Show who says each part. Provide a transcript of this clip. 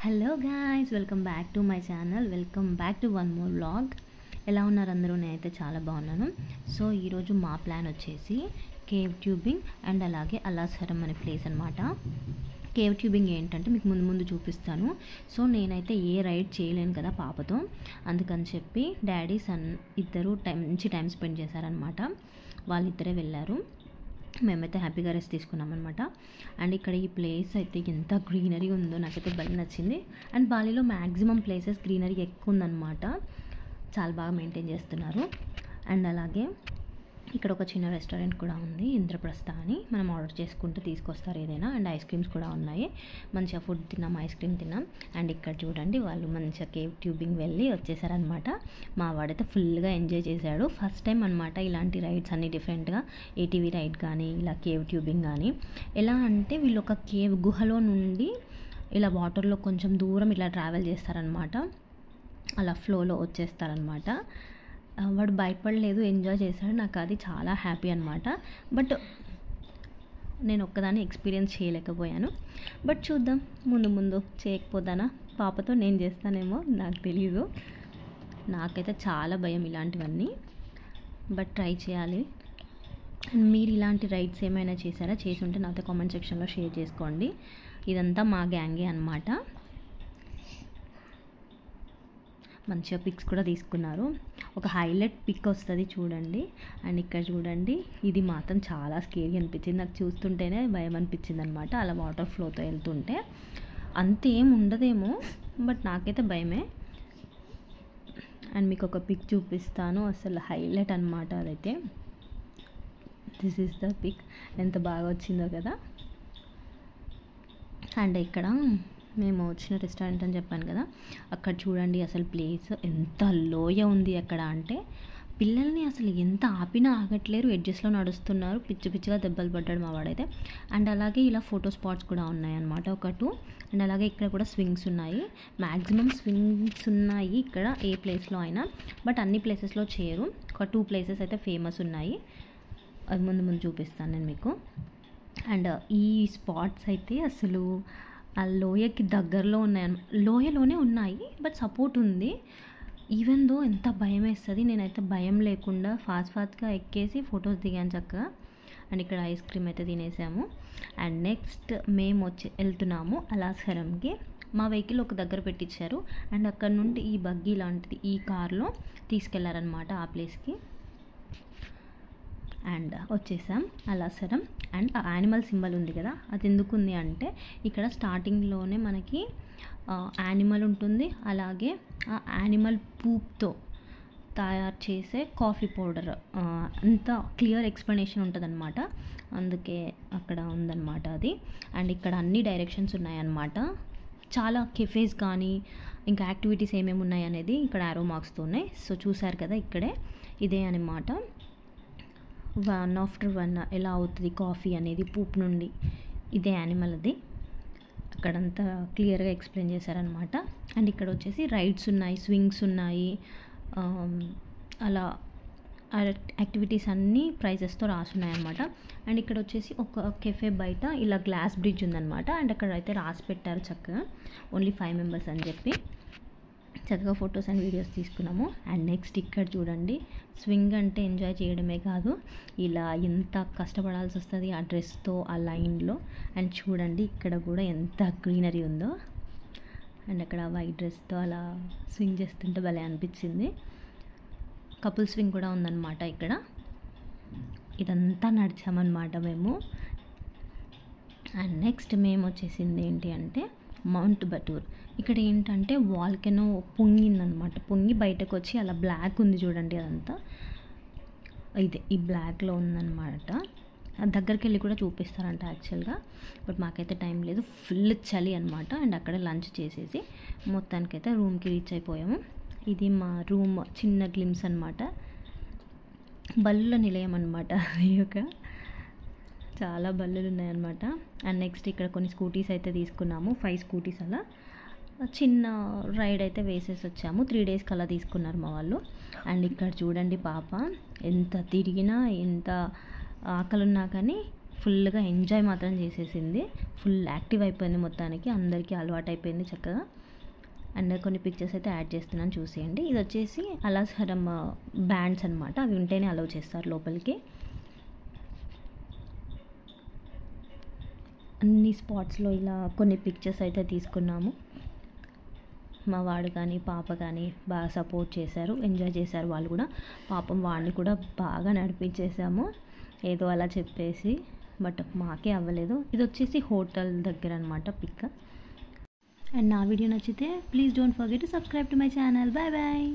Speaker 1: Hello guys, welcome back to my channel. Welcome back to one more vlog. ఎలా ఉన్నారు అందరూ? నేనైతే చాలా బాగున్నాను. సో ఈరోజు మా ప్లాన్ వచ్చేసి కేవ్ ట్యూబింగ్ అండ్ అలాగే అలాసరం అనే ప్లేస్ అనమాట. కేవ్ ట్యూబింగ్ ఏంటంటే మీకు ముందు చూపిస్తాను. సో నేనైతే ఏ రైడ్ చేయలేను కదా పాపతో, అందుకని చెప్పి డాడీ సన్ ఇద్దరు మంచి టైం స్పెండ్ చేశారనమాట. వాళ్ళిద్దరే వెళ్ళారు. మేమైతే హ్యాపీగా రెస్ట్ తీసుకున్నాం అనమాట. అండ్ ఇక్కడ ఈ ప్లేస్ అయితే ఎంత గ్రీనరీ ఉందో నాకైతే బాగా నచ్చింది. అండ్ బాలీలో మ్యాక్సిమం ప్లేసెస్ గ్రీనరీ ఎక్కువ ఉందన్నమాట. చాలా బాగా మెయింటైన్ చేస్తున్నారు. అండ్ అలాగే ఇక్కడ ఒక చిన్న రెస్టారెంట్ కూడా ఉంది, ఇంద్రప్రస్థ అని. మనం ఆర్డర్ చేసుకుంటూ తీసుకొస్తారు ఏదైనా. అండ్ ఐస్ క్రీమ్స్ కూడా ఉన్నాయి. మంచిగా ఫుడ్ తిన్నాం, ఐస్ క్రీమ్ తిన్నాం. అండ్ ఇక్కడ చూడండి వాళ్ళు మంచిగా కేవ్ ట్యూబింగ్ వెళ్ళి వచ్చేసారనమాట. మా వాడైతే ఫుల్గా ఎంజాయ్ చేశాడు. ఫస్ట్ టైం అనమాట ఇలాంటి రైడ్స్ అన్నీ డిఫరెంట్గా. ఏటీవీ రైడ్ కానీ ఇలా కేవ్ ట్యూబింగ్ కానీ. ఎలా అంటే వీళ్ళు ఒక కేవ్ గుహలో నుండి ఇలా వాటర్లో కొంచెం దూరం ఇలా ట్రావెల్ చేస్తారనమాట. అలా ఫ్లోలో వచ్చేస్తారనమాట. వాడు భయపడలేదు, ఎంజాయ్ చేశాడు. నాకు అది చాలా హ్యాపీ అనమాట. బట్ నేను ఒక్కదాన్ని ఎక్స్పీరియన్స్ చేయలేకపోయాను. బట్ చూద్దాం, ముందు చేయకపోతానా. పాపతో నేను చేస్తానేమో, నాకు తెలీదు. నాకైతే చాలా భయం ఇలాంటివన్నీ, బట్ ట్రై చేయాలి. మీరు ఇలాంటి రైడ్స్ ఏమైనా చేశారా? చేసి ఉంటే నాతో కామెంట్ సెక్షన్లో షేర్ చేసుకోండి. ఇదంతా మా గ్యాంగే అనమాట. మంచిగా పిక్స్ కూడా తీసుకున్నారు. ఒక హైలైట్ పిక్ వస్తుంది చూడండి. అండ్ ఇక్కడ చూడండి, ఇది మాత్రం చాలా స్కేరీ అనిపించింది. నాకు చూస్తుంటేనే భయం అనిపించింది అనమాట. అలా వాటర్ ఫ్లోతో వెళ్తుంటే అంతేం ఉండదేమో, బట్ నాకైతే భయమే. అండ్ మీకు ఒక పిక్ చూపిస్తాను, అసలు హైలైట్ అనమాట అదైతే. This is the pic. ఎంత బాగా వచ్చిందో కదా. అండ్ ఇక్కడ మేము వచ్చిన రెస్టారెంట్ అని చెప్పాను కదా, అక్కడ చూడండి అసలు ప్లేస్ ఎంత లోయ ఉంది అక్కడ. అంటే పిల్లల్ని అసలు ఎంత ఆపినా ఆగట్లేరు, ఎడ్జెస్లో నడుస్తున్నారు. పిచ్చిగా దెబ్బలు పడ్డాడు మా వాడైతే. అండ్ అలాగే ఇలా ఫోటో స్పాట్స్ కూడా ఉన్నాయన్నమాట, ఒక 2. అండ్ అలాగే ఇక్కడ కూడా స్వింగ్స్ ఉన్నాయి. మ్యాక్సిమం స్వింగ్స్ ఉన్నాయి ఇక్కడ ఏ ప్లేస్లో అయినా, బట్ అన్ని ప్లేసెస్లో చేయరు. ఒక 2 ప్లేసెస్ అయితే ఫేమస్ ఉన్నాయి. అది ముందు చూపిస్తాను నేను మీకు. అండ్ ఈ స్పాట్స్ అయితే అసలు ఆ లోయకి దగ్గరలో ఉన్నాయి, లోయలోనే ఉన్నాయి, బట్ సపోర్ట్ ఉంది. ఈవెన్ దో ఎంత భయం వేస్తుంది, నేనైతే భయం లేకుండా ఫాస్ట్గా ఎక్కేసి ఫొటోస్ దిగాను చక్కగా. అండ్ ఇక్కడ ఐస్ క్రీమ్ అయితే తినేసాము. అండ్ నెక్స్ట్ మేము వెళ్తున్నాము అలాసరంకి. మా వెహికల్ ఒక దగ్గర పెట్టించారు. అండ్ అక్కడ నుండి ఈ బగ్గీ లాంటిది ఈ కార్లో తీసుకెళ్లారనమాట ఆ ప్లేస్కి. అండ్ వచ్చేసాం అలాసరం. అండ్ ఆ యానిమల్ సింబల్ ఉంది కదా, అది ఎందుకు ఉంది అంటే ఇక్కడ స్టార్టింగ్లోనే మనకి యానిమల్ ఉంటుంది. అలాగే ఆ యానిమల్ పూప్తో తయారు చేసే కాఫీ పౌడర్, అంత క్లియర్ ఎక్స్ప్లెనేషన్ ఉంటుంది అనమాట. అందుకే అక్కడ ఉందన్నమాట అది. అండ్ ఇక్కడ అన్ని డైరెక్షన్స్ ఉన్నాయన్నమాట. చాలా కెఫేస్ కానీ ఇంకా యాక్టివిటీస్ ఏమేమి ఉన్నాయి అనేది ఇక్కడ యారో మార్క్స్తో ఉన్నాయి. సో చూసారు కదా, ఇక్కడే ఇదే అనమాట. 1 ఆఫ్టర్ 1 ఎలా అవుతుంది కాఫీ అనేది పూప్ నుండి, ఇదే యానిమల్ అది. అక్కడంతా క్లియర్గా ఎక్స్ప్లెయిన్ చేశారనమాట. అండ్ ఇక్కడ వచ్చేసి రైడ్స్ ఉన్నాయి, స్వింగ్స్ ఉన్నాయి. అలా యాక్టివిటీస్ అన్నీ ప్రైజెస్తో రాసున్నాయన్నమాట. అండ్ ఇక్కడ వచ్చేసి ఒక కెఫే బయట ఇలా గ్లాస్ బ్రిడ్జ్ ఉందన్నమాట. అండ్ అక్కడ అయితే రాసి పెట్టారు చక్కగా ఓన్లీ 5 మెంబర్స్ అని చెప్పి. చక్కగా ఫొటోస్ అండ్ వీడియోస్ తీసుకున్నాము. అండ్ నెక్స్ట్ ఇక్కడ చూడండి, స్వింగ్ అంటే ఎంజాయ్ చేయడమే కాదు, ఇలా ఎంత కష్టపడాల్సి వస్తుంది ఆ డ్రెస్తో ఆ లైన్లో. అండ్ చూడండి ఇక్కడ కూడా ఎంత గ్రీనరీ ఉందో. అండ్ అక్కడ వైట్ డ్రెస్తో అలా స్వింగ్ చేస్తుంటే భలే అనిపించింది. కపుల్ స్వింగ్ కూడా ఉందన్నమాట ఇక్కడ. ఇదంతా నడిచామన్నమాట మేము. అండ్ నెక్స్ట్ మేము వచ్చేసింది ఏంటి అంటే మౌంట్ బటూర్. ఇక్కడ ఏంటంటే వాల్కెనో పొంగిందనమాట. పొంగి బయటకు వచ్చి అలా బ్లాక్ ఉంది చూడండి, అదంతా ఇదే ఈ బ్లాక్లో ఉందన్నమాట. దగ్గరికి వెళ్ళి కూడా చూపిస్తారంట యాక్చువల్గా, బట్ మాకైతే టైం లేదు, ఫుల్ చలి అనమాట. అండ్ అక్కడ లంచ్ చేసేసి మొత్తానికైతే రూమ్కి రీచ్ అయిపోయాము. ఇది మా రూమ్ చిన్న గ్లిమ్స్ అనమాట. బల్లుల నిలయం అనమాట అది. చాలా బల్లులు ఉన్నాయన్నమాట. అండ్ నెక్స్ట్ ఇక్కడ కొన్ని స్కూటీస్ అయితే తీసుకున్నాము, 5 స్కూటీస్ అలా. చిన్న రైడ్ అయితే వేసేసి వచ్చాము. 3 డేస్కి అలా తీసుకున్నారు మా వాళ్ళు. అండ్ ఇక్కడ చూడండి పాప ఎంత తిరిగినా ఎంత ఆకలి ఉన్నా కానీ ఫుల్గా ఎంజాయ్ మాత్రం చేసేసింది. ఫుల్ యాక్టివ్ అయిపోయింది మొత్తానికి. అందరికీ అలవాటు అయిపోయింది చక్కగా. అండ్ కొన్ని పిక్చర్స్ అయితే యాడ్ చేస్తున్నాను చూసేయండి. ఇది వచ్చేసి అలాసరం బ్యాండ్స్ అనమాట. అవి ఉంటేనే అలౌ చేస్తారు లోపలికి. అన్ని స్పాట్స్లో ఇలా కొన్ని పిక్చర్స్ అయితే తీసుకున్నాము. మా వాడు కానీ పాప కానీ బాగా సపోర్ట్ చేశారు, ఎంజాయ్ చేశారు వాళ్ళు కూడా. పాపం వాడిని కూడా బాగా నడిపించేసాము ఏదో అలా చెప్పేసి, బట్ మాకే అవ్వలేదు. ఇది వచ్చేసి హోటల్ దగ్గర అనమాట పిక్. అండ్ నా వీడియో నచ్చితే please don't forget to subscribe to my channel. Bye bye.